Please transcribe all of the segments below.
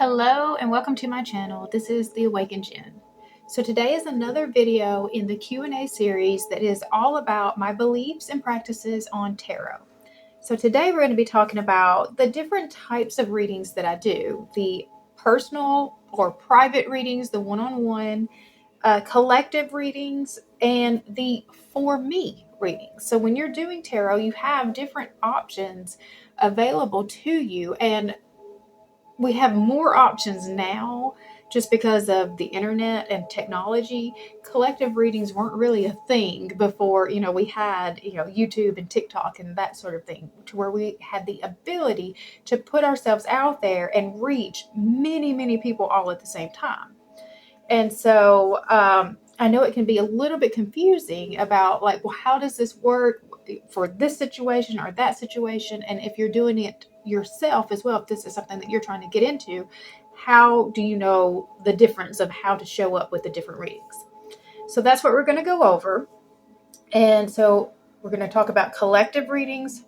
Hello and welcome to my channel. This is The Awakened Jen. So today is another video in the Q&A series that is all about my beliefs and practices on tarot. So today we're going to be talking about the different types of readings that I do. The personal or private readings, the one-on-one, collective readings, and the for me readings. So when you're doing tarot, you have different options available to you, and we have more options now just because of the internet and technology. Collective readings weren't really a thing before, we had, YouTube and TikTok and that sort of thing, to where we had the ability to put ourselves out there and reach many, many people all at the same time. And so I know it can be a little bit confusing about how does this work for this situation or that situation? And if you're doing it yourself as well, if this is something that you're trying to get into, how do you know the difference of how to show up with the different readings? So that's what we're going to go over. And so we're going to talk about collective readings,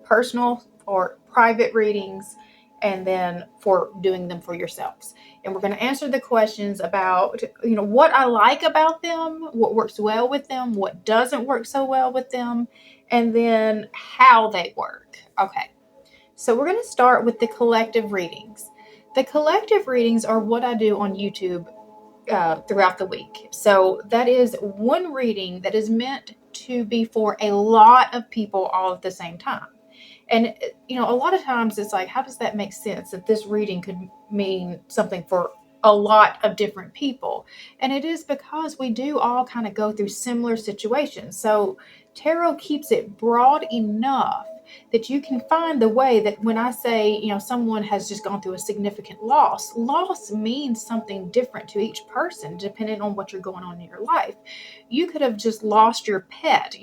personal or private readings, and then for doing them for yourselves. And we're going to answer the questions about, what I like about them, what works well with them, what doesn't work so well with them, and then how they work. Okay. So we're going to start with the collective readings. The collective readings are what I do on YouTube throughout the week. So that is one reading that is meant to be for a lot of people all at the same time. And, a lot of times it's like, how does that make sense that this reading could mean something for a lot of different people? And it is because we do all kind of go through similar situations. So tarot keeps it broad enough that you can find the way that when I say, someone has just gone through a significant loss means something different to each person, depending on what you're going on in your life. You could have just lost your pet,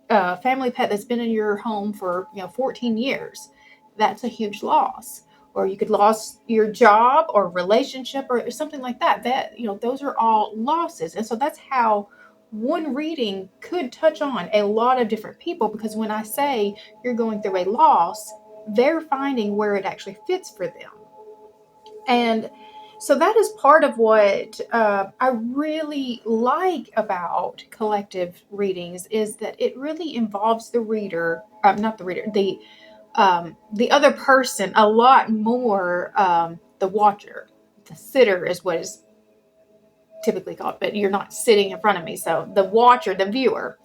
a family pet that's been in your home for 14 years. That's a huge loss. Or you could lose your job or relationship or something like that. Those are all losses. And so that's how one reading could touch on a lot of different people, because when I say you're going through a loss, they're finding where it actually fits for them. And so that is part of what I really like about collective readings, is that it really involves the reader, not the reader, the other person a lot more. The watcher, the sitter is what is typically called, but you're not sitting in front of me. So the watcher, the viewer,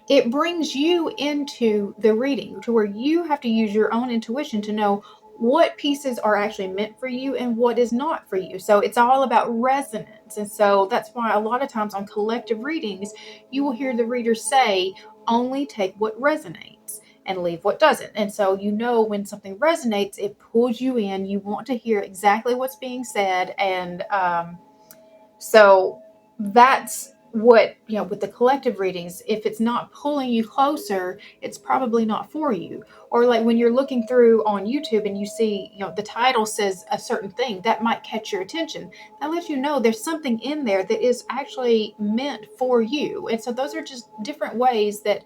it brings you into the reading to where you have to use your own intuition to know what pieces are actually meant for you and what is not for you. So it's all about resonance. And so that's why a lot of times on collective readings, you will hear the reader say, only take what resonates and leave what doesn't. And so when something resonates, it pulls you in. You want to hear exactly what's being said. And so that's what, with the collective readings, if it's not pulling you closer, it's probably not for you. Or like when you're looking through on YouTube and you see, the title says a certain thing, that might catch your attention. That lets you know there's something in there that is actually meant for you. And so those are just different ways that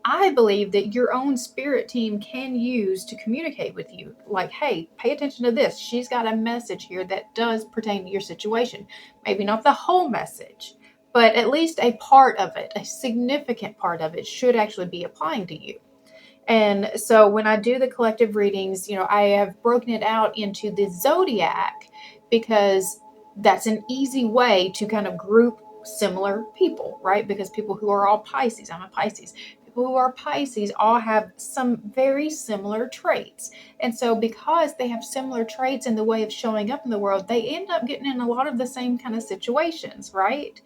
I believe that your own spirit team can use to communicate with you. Like, hey, pay attention to this. She's got a message here that does pertain to your situation. Maybe not the whole message, but at least a part of it, a significant part of it, should actually be applying to you. And so when I do the collective readings, I have broken it out into the zodiac, because that's an easy way to kind of group similar people, right? Because people who are all Pisces, I'm a Pisces. People who are Pisces all have some very similar traits. And so because they have similar traits in the way of showing up in the world, they end up getting in a lot of the same kind of situations, right?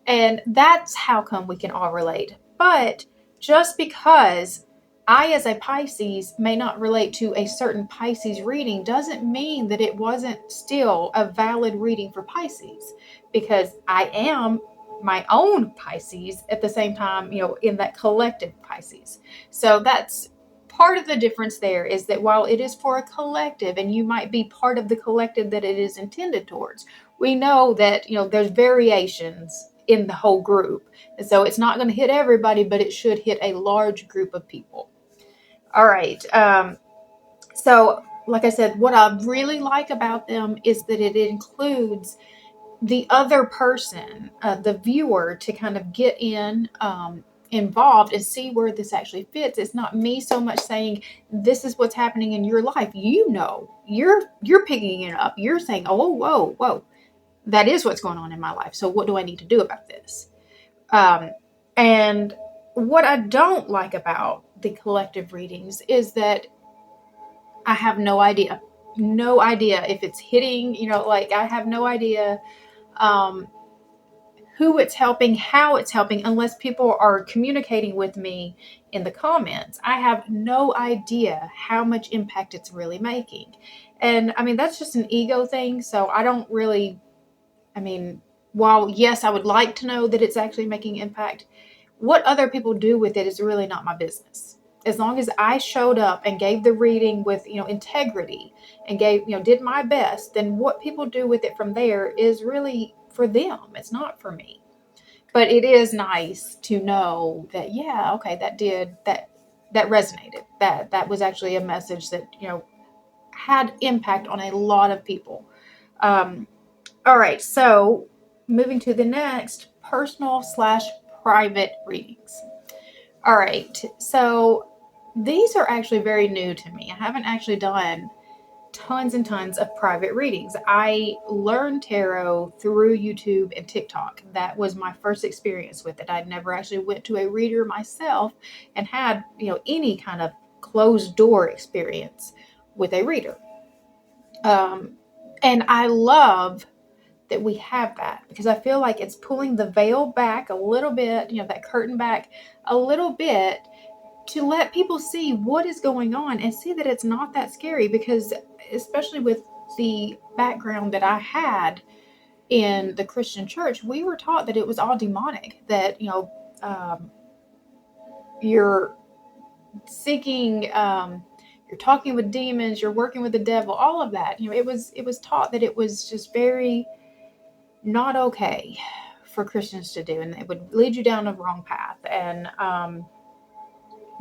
And that's how come we can all relate. But just because I, as a Pisces, may not relate to a certain Pisces reading doesn't mean that it wasn't still a valid reading for Pisces, because I am my own Pisces at the same time, in that collective Pisces. So that's part of the difference there, is that while it is for a collective and you might be part of the collective that it is intended towards, we know that, there's variations in the whole group. And so it's not going to hit everybody, but it should hit a large group of people. All right. So like I said, what I really like about them is that it includes the other person, the viewer, to kind of get involved and see where this actually fits. It's not me so much saying this is what's happening in your life. You're picking it up. You're saying, oh, whoa, that is what's going on in my life. So what do I need to do about this? And what I don't like about the collective readings is that I have no idea if it's hitting, like I have no idea who it's helping, how it's helping, unless people are communicating with me in the comments. I have no idea how much impact it's really making. And I mean, that's just an ego thing. So I don't really, while yes, I would like to know that it's actually making impact, what other people do with it is really not my business. As long as I showed up and gave the reading with, integrity and did my best, then what people do with it from there is really for them. It's not for me. But it is nice to know that, yeah, okay, that resonated. That was actually a message that, had impact on a lot of people. All right, so moving to the next, personal/private readings. All right, so these are actually very new to me. I haven't actually done tons and tons of private readings. I learned tarot through YouTube and TikTok. That was my first experience with it. I'd never actually went to a reader myself and had, any kind of closed door experience with a reader. And I love that we have that, because I feel like it's pulling the veil back a little bit, that curtain back a little bit, to let people see what is going on and see that it's not that scary. Because especially with the background that I had in the Christian church, we were taught that it was all demonic, that, you're seeking, you're talking with demons, you're working with the devil, all of that. It was taught that it was just very not okay for Christians to do, and it would lead you down the wrong path. And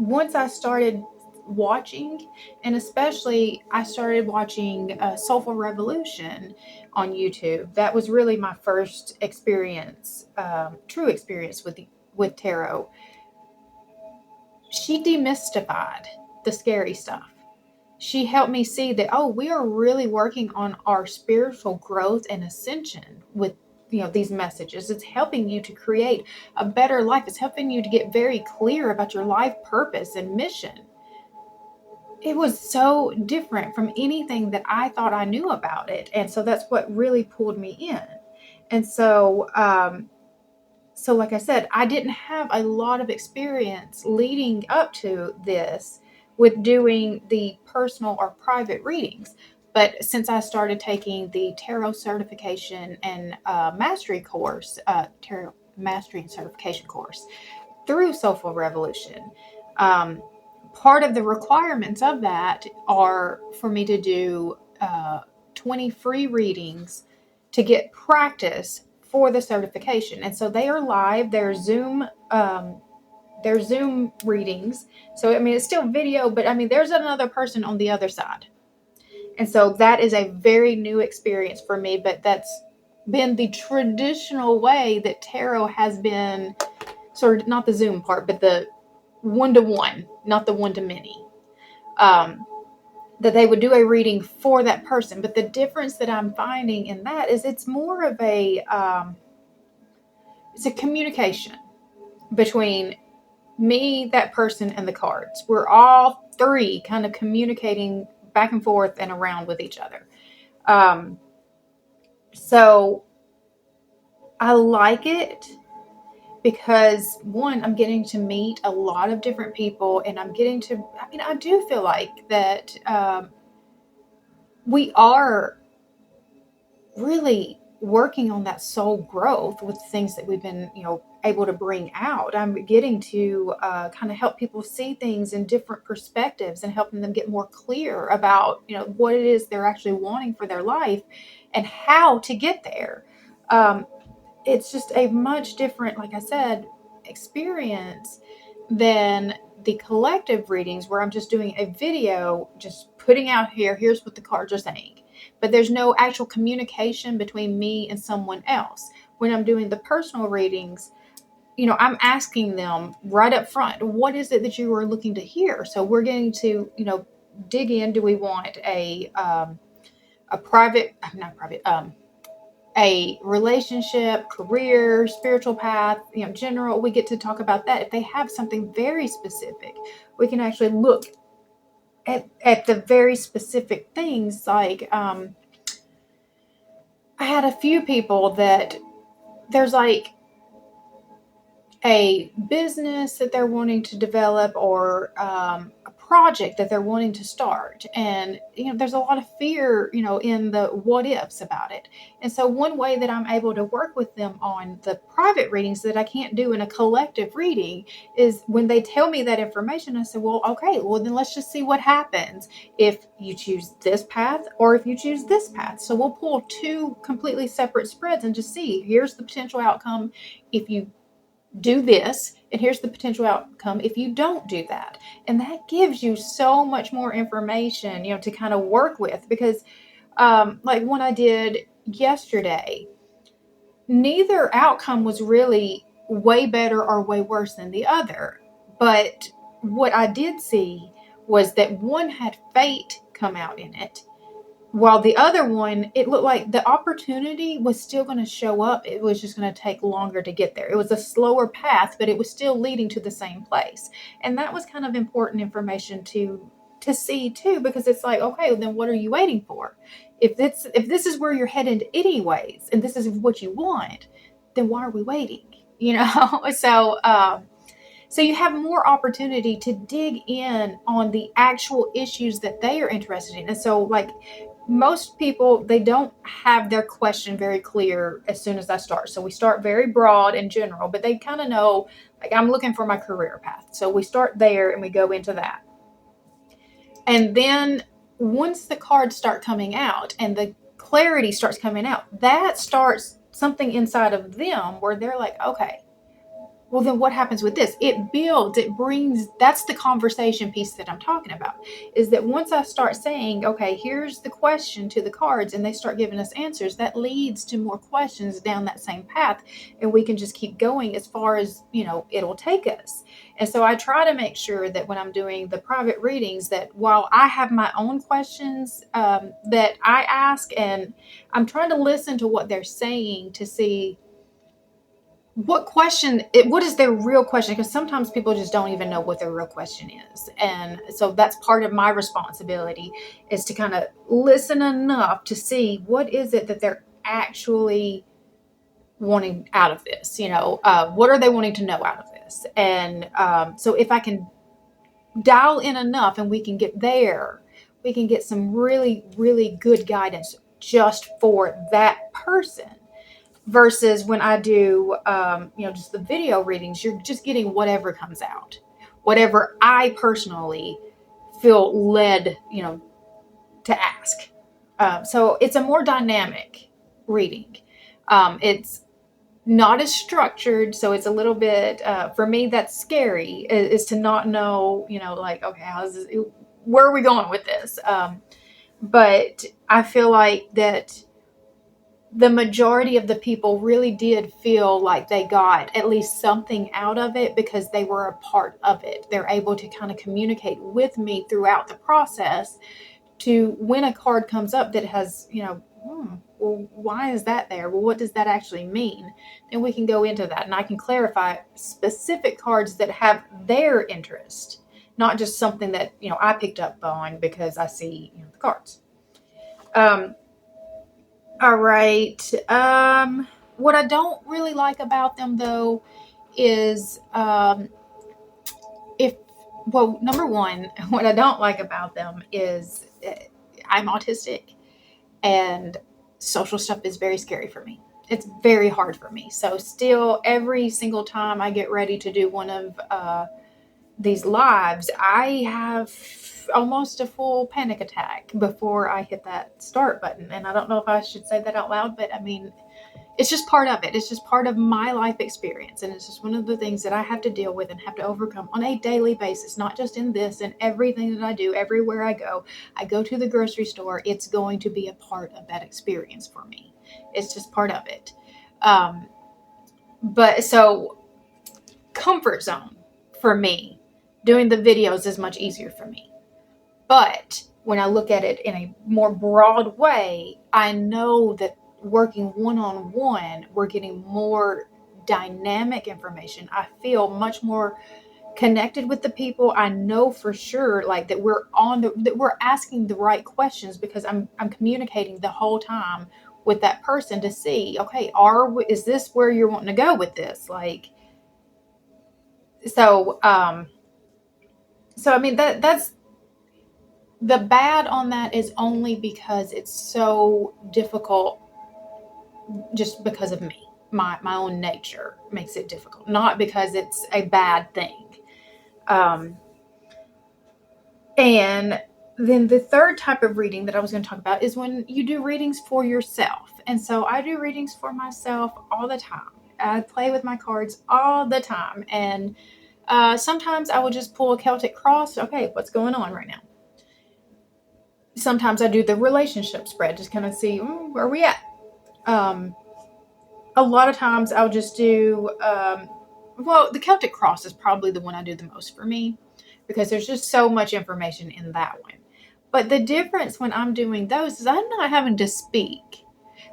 once I started watching, and especially I started watching Soulful Revolution on YouTube, that was really my first experience, true experience with tarot. She demystified the scary stuff. She helped me see that, we are really working on our spiritual growth and ascension with, these messages. It's helping you to create a better life. It's helping you to get very clear about your life purpose and mission. It was so different from anything that I thought I knew about it. And so that's what really pulled me in. And so, like I said, I didn't have a lot of experience leading up to this with doing the personal or private readings. But since I started taking the tarot certification and mastery course, tarot mastery and certification course through Soulful Revolution, part of the requirements of that are for me to do 20 free readings to get practice for the certification. And so they are live. They're Zoom readings. So, it's still video, but there's another person on the other side. And so that is a very new experience for me, but that's been the traditional way that tarot has been, sort of, not the Zoom part, but the one-to-one, not the one-to-many. That they would do a reading for that person. But the difference that I'm finding in that is it's more of a communication between me, that person, and the cards. We're all three kind of communicating back and forth and around with each other. So I like it because, one, I'm getting to meet a lot of different people, and I'm getting to, I do feel like that we are really working on that soul growth with things that we've been, able to bring out. I'm getting to kind of help people see things in different perspectives and helping them get more clear about, what it is they're actually wanting for their life and how to get there. It's just a much different, like I said, experience than the collective readings where I'm just doing a video, just putting out here, here's what the cards are saying. But there's no actual communication between me and someone else. When I'm doing the personal readings, I'm asking them right up front, what is it that you are looking to hear? So we're getting to, dig in. Do we want a relationship, career, spiritual path, general? We get to talk about that. If they have something very specific, we can actually look at the very specific things. Like, I had a few people that there's like a business that they're wanting to develop, or a project that they're wanting to start. And, there's a lot of fear, in the what ifs about it. And so one way that I'm able to work with them on the private readings that I can't do in a collective reading is when they tell me that information, I say, well, okay, well, then let's just see what happens if you choose this path or if you choose this path. So we'll pull two completely separate spreads and just see, here's the potential outcome if you do this, and here's the potential outcome if you don't do that. And that gives you so much more information, to kind of work with, because like one I did yesterday, neither outcome was really way better or way worse than the other. But what I did see was that one had fate come out in it, while the other one, it looked like the opportunity was still going to show up. It was just going to take longer to get there. It was a slower path, but it was still leading to the same place. And that was kind of important information to see too, because it's like, okay, then what are you waiting for? If this is where you're headed anyways, and this is what you want, then why are we waiting? So you have more opportunity to dig in on the actual issues that they are interested in. And so, like, most people, they don't have their question very clear as soon as I start. So we start very broad and general, but they kind of know, like, I'm looking for my career path. So we start there and we go into that. And then once the cards start coming out and the clarity starts coming out, that starts something inside of them where they're like, okay, well, then what happens with this? It builds, it brings, that's the conversation piece that I'm talking about, is that once I start saying, okay, here's the question to the cards, and they start giving us answers, that leads to more questions down that same path. And we can just keep going as far as, it'll take us. And so I try to make sure that when I'm doing the private readings, that while I have my own questions that I ask, and I'm trying to listen to what they're saying to see what is their real question? Because sometimes people just don't even know what their real question is. And so that's part of my responsibility, is to kind of listen enough to see what is it that they're actually wanting out of this. What are they wanting to know out of this? And so if I can dial in enough and we can get there, we can get some really, really good guidance just for that person. Versus when I do, just the video readings, you're just getting whatever comes out, whatever I personally feel led, to ask. So it's a more dynamic reading. It's not as structured, so it's a little bit, for me, that's scary, is to not know, like, okay, where are we going with this? But I feel like that the majority of the people really did feel like they got at least something out of it because they were a part of it. They're able to kind of communicate with me throughout the process to when a card comes up that has, well, why is that there? Well, what does that actually mean? And we can go into that, and I can clarify specific cards that have their interest, not just something that, I picked up on because I see, the cards. All right. What I don't really like about them, though, is number one, what I don't like about them is I'm autistic, and social stuff is very scary for me. It's very hard for me. So still, every single time I get ready to do one of these lives, I have almost a full panic attack before I hit that start button. And I don't know if I should say that out loud, but I mean, it's just part of it. It's just part of my life experience. And it's just one of the things that I have to deal with and have to overcome on a daily basis, not just in this and everything that I do, everywhere I go to the grocery store, it's going to be a part of that experience for me. It's just part of it. But so comfort zone for me, doing the videos is much easier for me. But when I look at it in a more broad way, I know that working one-on-one, we're getting more dynamic information. I feel much more connected with the people. I know for sure like that we're asking the right questions because I'm communicating the whole time with that person to see, okay, is this where you're wanting to go with this? Like, so I mean that's the bad on that is only because it's so difficult just because of me. My own nature makes it difficult, not because it's a bad thing. And then the third type of reading that I was going to talk about is when you do readings for yourself. And so I do readings for myself all the time. I play with my cards all the time. And sometimes I will just pull a Celtic cross. Okay, what's going on right now? Sometimes I do the relationship spread, just kind of see where are we at. A lot of times I'll just do, the Celtic cross is probably the one I do the most for me because there's just so much information in that one. But the difference when I'm doing those is I'm not having to speak.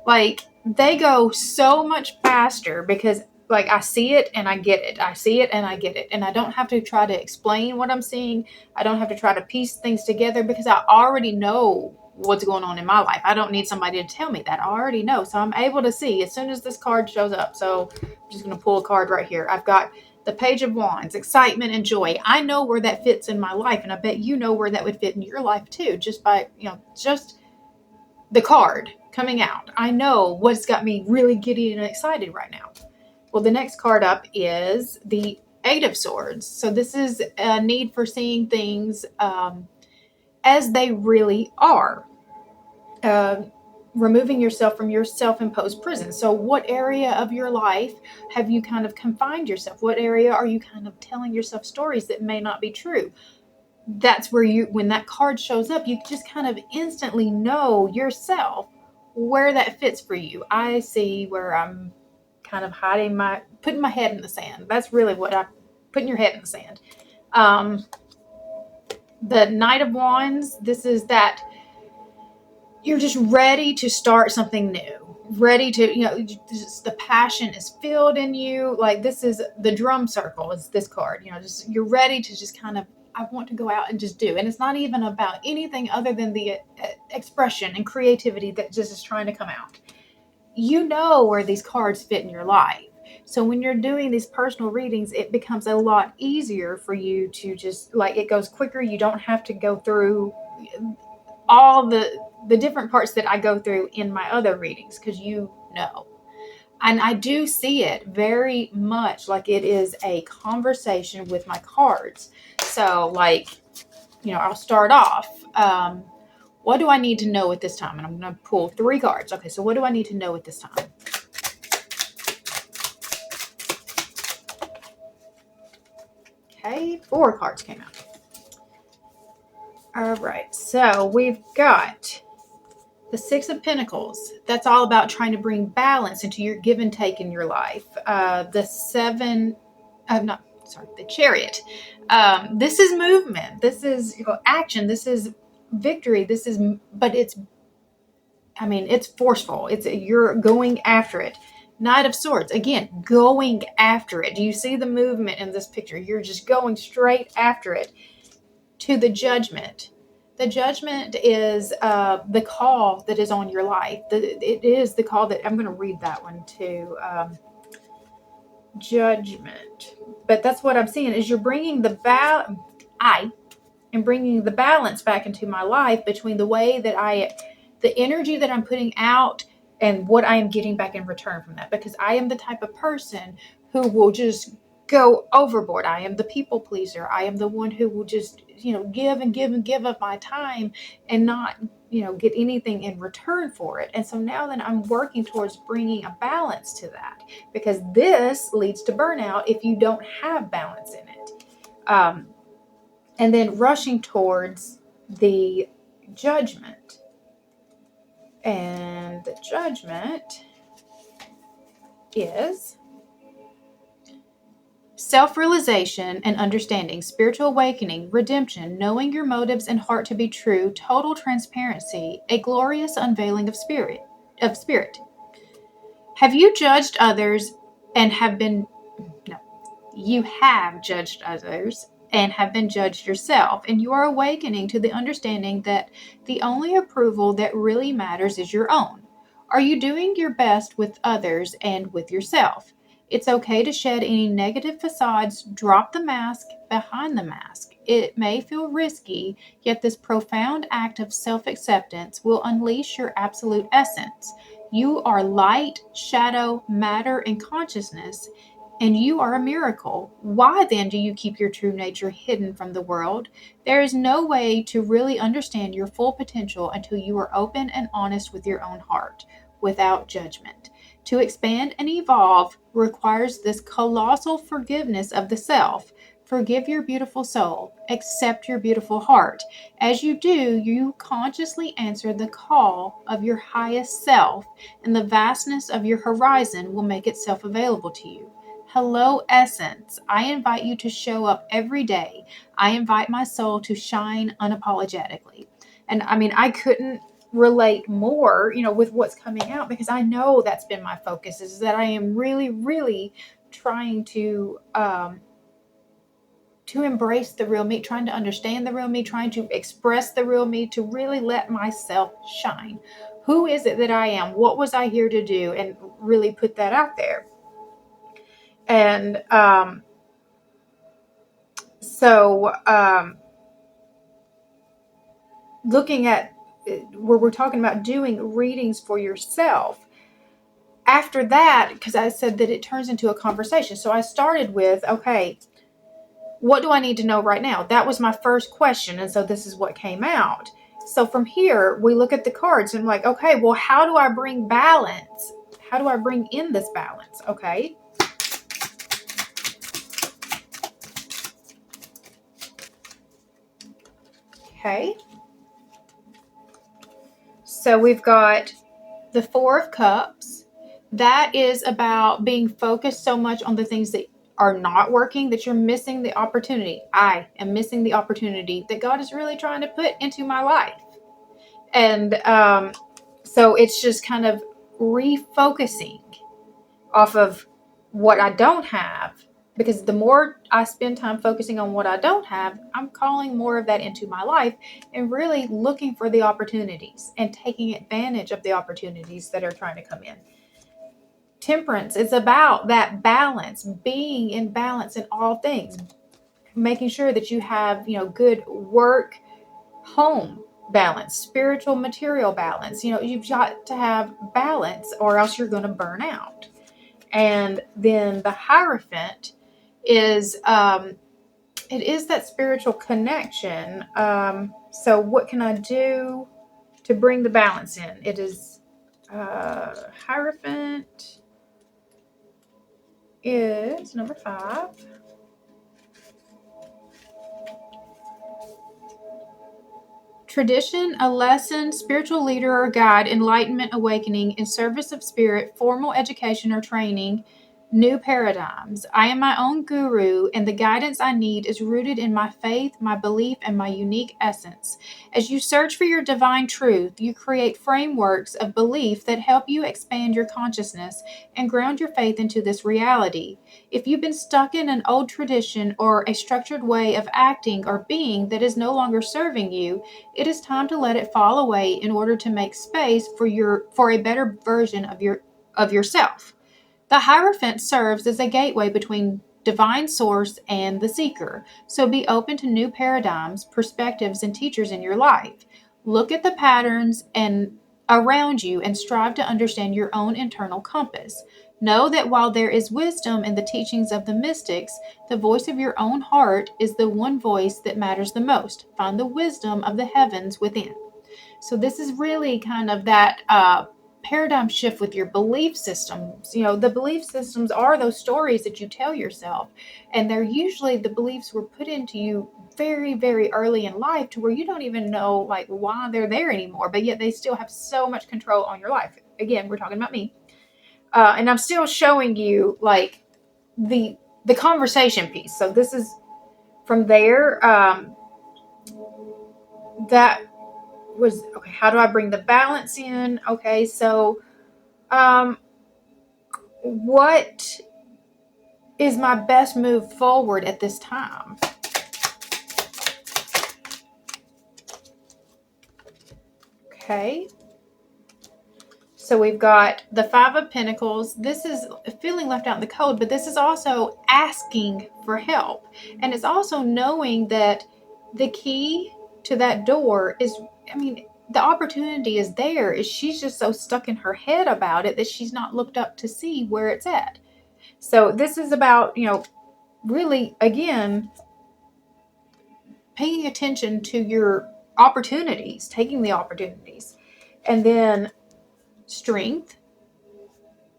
Like, they go so much faster because like I see it and I get it. I see it and I get it. And I don't have to try to explain what I'm seeing. I don't have to try to piece things together because I already know what's going on in my life. I don't need somebody to tell me that. I already know. So I'm able to see as soon as this card shows up. So I'm just going to pull a card right here. I've got the Page of Wands, excitement and joy. I know where that fits in my life. And I bet you know where that would fit in your life too. Just by, just the card coming out. I know what's got me really giddy and excited right now. Well, the next card up is the Eight of Swords. So this is a need for seeing things as they really are. Removing yourself from your self-imposed prison. So what area of your life have you kind of confined yourself? What area are you kind of telling yourself stories that may not be true? That's where when that card shows up, you just kind of instantly know yourself where that fits for you. I see where I'm kind of putting my head in the sand. That's really what putting your head in the sand. The Knight of Wands, this is that you're just ready to start something new, ready to, the passion is filled in you. Like, this is the drum circle is this card, just you're ready to just kind of, I want to go out and just do. And it's not even about anything other than the expression and creativity that just is trying to come out. You know where these cards fit in your life. So when you're doing these personal readings, it becomes a lot easier for you to just, like, it goes quicker. You don't have to go through all the different parts that I go through in my other readings, because and I do see it very much like it is a conversation with my cards. So, like, I'll start off, what do I need to know at this time? And I'm going to pull 3 cards. Okay, so what do I need to know at this time? Okay, 4 cards came out. All right, so we've got the 6 of Pentacles. That's all about trying to bring balance into your give and take in your life. The Chariot. This is movement. This is action. This is victory. It's forceful. You're going after it. Knight of Swords, again, going after it. Do you see the movement in this picture? You're just going straight after it. To the Judgment. The Judgment is the call that is on your life. It is the call that, I'm going to read that one too. Judgment. But that's what I'm seeing is you're bringing I am bringing the balance back into my life between the way that the energy that I'm putting out and what I am getting back in return from that. Because I am the type of person who will just go overboard. I am the people pleaser. I am the one who will just, give and give and give of my time and not get anything in return for it. And so now then I'm working towards bringing a balance to that, because this leads to burnout if you don't have balance in it. And then rushing towards the judgment. And the judgment is self-realization and understanding, spiritual awakening, redemption, knowing your motives and heart to be true, total transparency, a glorious unveiling of spirit. Have you judged others and have been you have judged others and have been judged yourself, and you are awakening to the understanding that the only approval that really matters is your own. Are you doing your best with others and with yourself? It's okay to shed any negative facades, drop the mask behind the mask. It may feel risky, yet this profound act of self-acceptance will unleash your absolute essence. You are light, shadow, matter, and consciousness, and you are a miracle. Why then do you keep your true nature hidden from the world? There is no way to really understand your full potential until you are open and honest with your own heart, without judgment. To expand and evolve requires this colossal forgiveness of the self. Forgive your beautiful soul. Accept your beautiful heart. As you do, you consciously answer the call of your highest self, and the vastness of your horizon will make itself available to you. Hello, Essence. I invite you to show up every day. I invite my soul to shine unapologetically. And I couldn't relate more, with what's coming out, because I know that's been my focus, is that I am really, really trying to embrace the real me, trying to understand the real me, trying to express the real me, to really let myself shine. Who is it that I am? What was I here to do? And really put that out there. And looking at where we're talking about doing readings for yourself, after that, because I said that it turns into a conversation. So I started with, okay, what do I need to know right now? That was my first question. And so this is what came out. So from here, we look at the cards and like, okay, well, how do I bring balance? How do I bring in this balance? Okay. Okay. So we've got the Four of Cups. That is about being focused so much on the things that are not working that you're missing the opportunity. I am missing the opportunity that God is really trying to put into my life. And so it's just kind of refocusing off of what I don't have, because the more I spend time focusing on what I don't have, I'm calling more of that into my life and really looking for the opportunities and taking advantage of the opportunities that are trying to come in. Temperance is about that balance, being in balance in all things, making sure that you have, good work, home balance, spiritual, material balance. You've got to have balance or else you're going to burn out. And then the Hierophant is, it is that spiritual connection. So what can I do to bring the balance in? It is, Hierophant is number 5. Tradition, a lesson, spiritual leader or guide, enlightenment, awakening, in service of spirit, formal education or training, new paradigms. I am my own guru, and the guidance I need is rooted in my faith, my belief, and my unique essence. As you search for your divine truth, you create frameworks of belief that help you expand your consciousness and ground your faith into this reality. If you've been stuck in an old tradition or a structured way of acting or being that is no longer serving you, it is time to let it fall away in order to make space for a better version of yourself. The Hierophant serves as a gateway between divine source and the seeker. So be open to new paradigms, perspectives, and teachers in your life. Look at the patterns and around you and strive to understand your own internal compass. Know that while there is wisdom in the teachings of the mystics, the voice of your own heart is the one voice that matters the most. Find the wisdom of the heavens within. So this is really kind of that paradigm shift with your belief systems. The belief systems are those stories that you tell yourself, and they're usually the beliefs were put into you very, very early in life to where you don't even know like why they're there anymore, but yet they still have so much control on your life. Again, we're talking about me. And I'm still showing you like the conversation piece. So this is from there. That was okay. How do I bring the balance in? Okay, so what is my best move forward at this time? Okay. So we've got the Five of Pentacles. This is feeling left out in the cold, but this is also asking for help. And it's also knowing that the key to that door is, the opportunity is there. Is she's just so stuck in her head about it that she's not looked up to see where it's at. So this is about, really, again, paying attention to your opportunities, taking the opportunities. And then strength,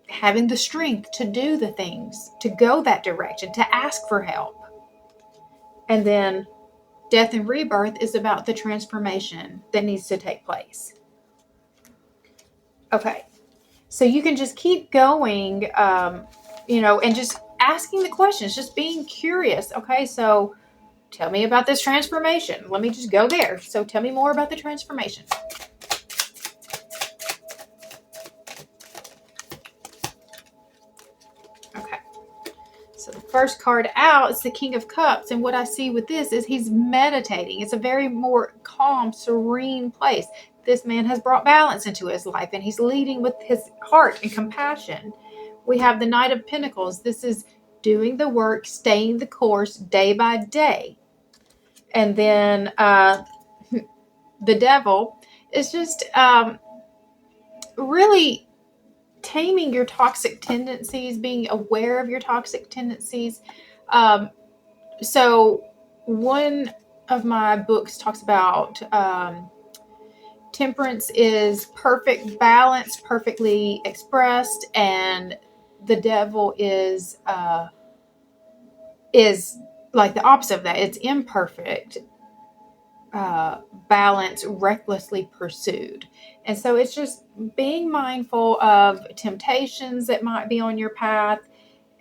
having the strength to do the things, to go that direction, to ask for help. And then death and rebirth is about the transformation that needs to take place. Okay, so you can just keep going, and just asking the questions, just being curious. Okay, so tell me about this transformation. Let me just go there. So tell me more about the transformation. So the first card out is the King of Cups. And what I see with this is he's meditating. It's a very more calm, serene place. This man has brought balance into his life and he's leading with his heart and compassion. We have the Knight of Pentacles. This is doing the work, staying the course day by day. And then the Devil is just really taming your toxic tendencies, being aware of your toxic tendencies. So one of my books talks about temperance is perfect balance, perfectly expressed, and the Devil is like the opposite of that. It's imperfect balance, recklessly pursued. And so it's just being mindful of temptations that might be on your path,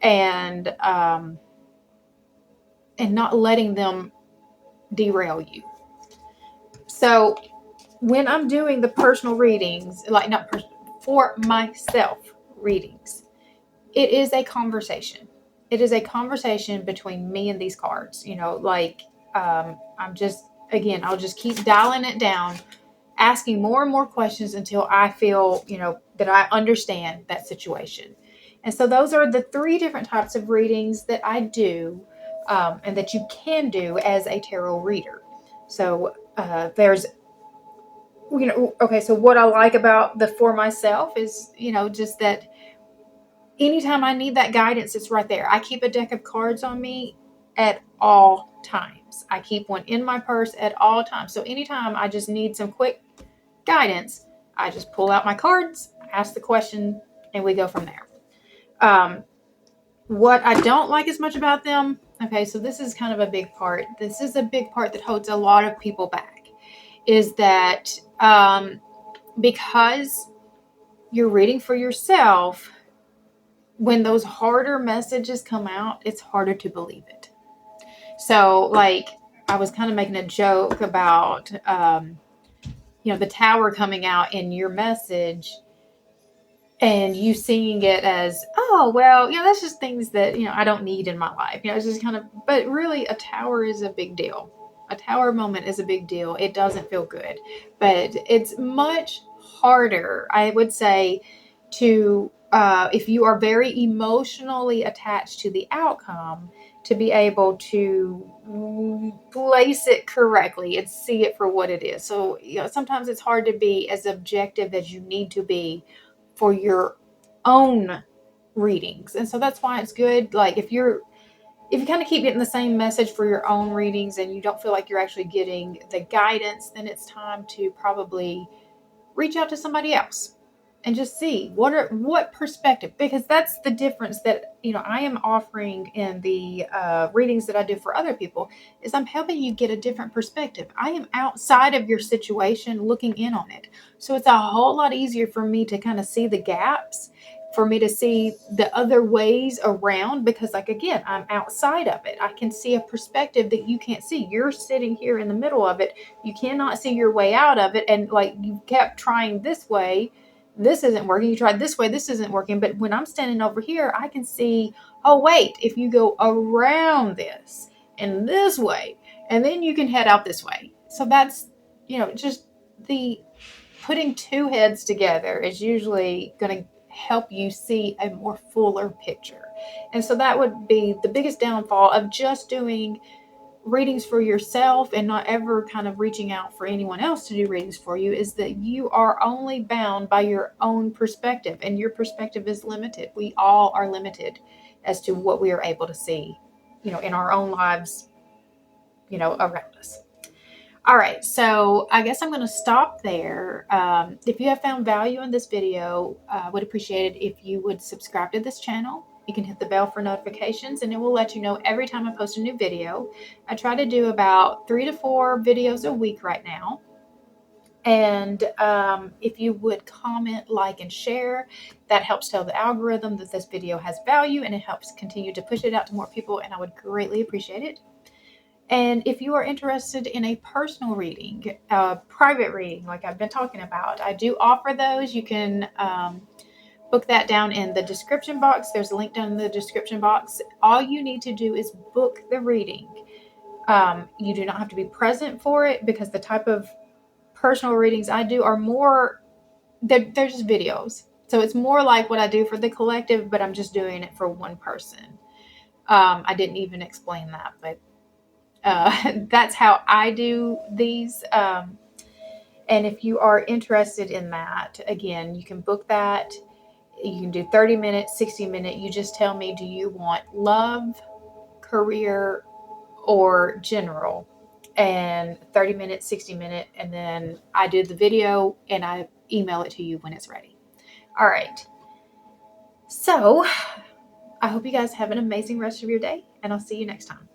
and not letting them derail you. So when I'm doing the personal readings, like for myself readings, it is a conversation. It is a conversation between me and these cards. I'm just, again, I'll just keep dialing it down, asking more and more questions until I feel, that I understand that situation. And so those are the 3 different types of readings that I do, and that you can do as a tarot reader. So there's, okay, so what I like about the for myself is, just that anytime I need that guidance, it's right there. I keep a deck of cards on me at all times. I keep one in my purse at all times. So anytime I just need some quick guidance, I just pull out my cards, ask the question, and we go from there. What I don't like as much about them, okay, so this is kind of a big part. This is a big part that holds a lot of people back, is that because you're reading for yourself, when those harder messages come out, it's harder to believe it. So, like, I was kind of making a joke about, the Tower coming out in your message and you seeing it as, oh, well, that's just things that, I don't need in my life. It's just kind of, but really a tower is a big deal. A tower moment is a big deal. It doesn't feel good, but it's much harder, I would say, to, if you are very emotionally attached to the outcome, to be able to place it correctly and see it for what it is. So, sometimes it's hard to be as objective as you need to be for your own readings. And so that's why it's good. Like, if you're if you kind of keep getting the same message for your own readings and you don't feel like you're actually getting the guidance, then it's time to probably reach out to somebody else and just see what perspective, because that's the difference that I am offering in the readings that I do for other people, is I'm helping you get a different perspective. I am outside of your situation looking in on it, so it's a whole lot easier for me to kind of see the gaps, for me to see the other ways around, because like again, I'm outside of it. I can see a perspective that you can't see. You're sitting here in the middle of it, you cannot see your way out of it, and like you kept trying this way, this isn't working, you tried this way, this isn't working. But when I'm standing over here, I can see, oh wait, if you go around this and this way, and then you can head out this way. So that's just the putting two heads together is usually going to help you see a more fuller picture. And so that would be the biggest downfall of just doing readings for yourself and not ever kind of reaching out for anyone else to do readings for you, is that you are only bound by your own perspective, and your perspective is limited. We all are limited as to what we are able to see, in our own lives, around us. All right, so I guess I'm going to stop there. If you have found value in this video, I would appreciate it if you would subscribe to this channel. You can hit the bell for notifications, and it will let you know every time I post a new video. I try to do about 3 to 4 videos a week right now. And if you would comment, like, and share, that helps tell the algorithm that this video has value, and it helps continue to push it out to more people, and I would greatly appreciate it. And if you are interested in a personal reading, a private reading, like I've been talking about, I do offer those. You can book that down in the description box. There's a link down in the description box. All you need to do is book the reading. You do not have to be present for it, because the type of personal readings I do are more, they're just videos. So it's more like what I do for the collective, but I'm just doing it for one person. I didn't even explain that, but that's how I do these. And if you are interested in that, again, you can book that. You can do 30 minutes, 60 minutes. You just tell me, do you want love, career, or general? And 30 minutes, 60 minutes. And then I do the video and I email it to you when it's ready. All right. So I hope you guys have an amazing rest of your day, and I'll see you next time.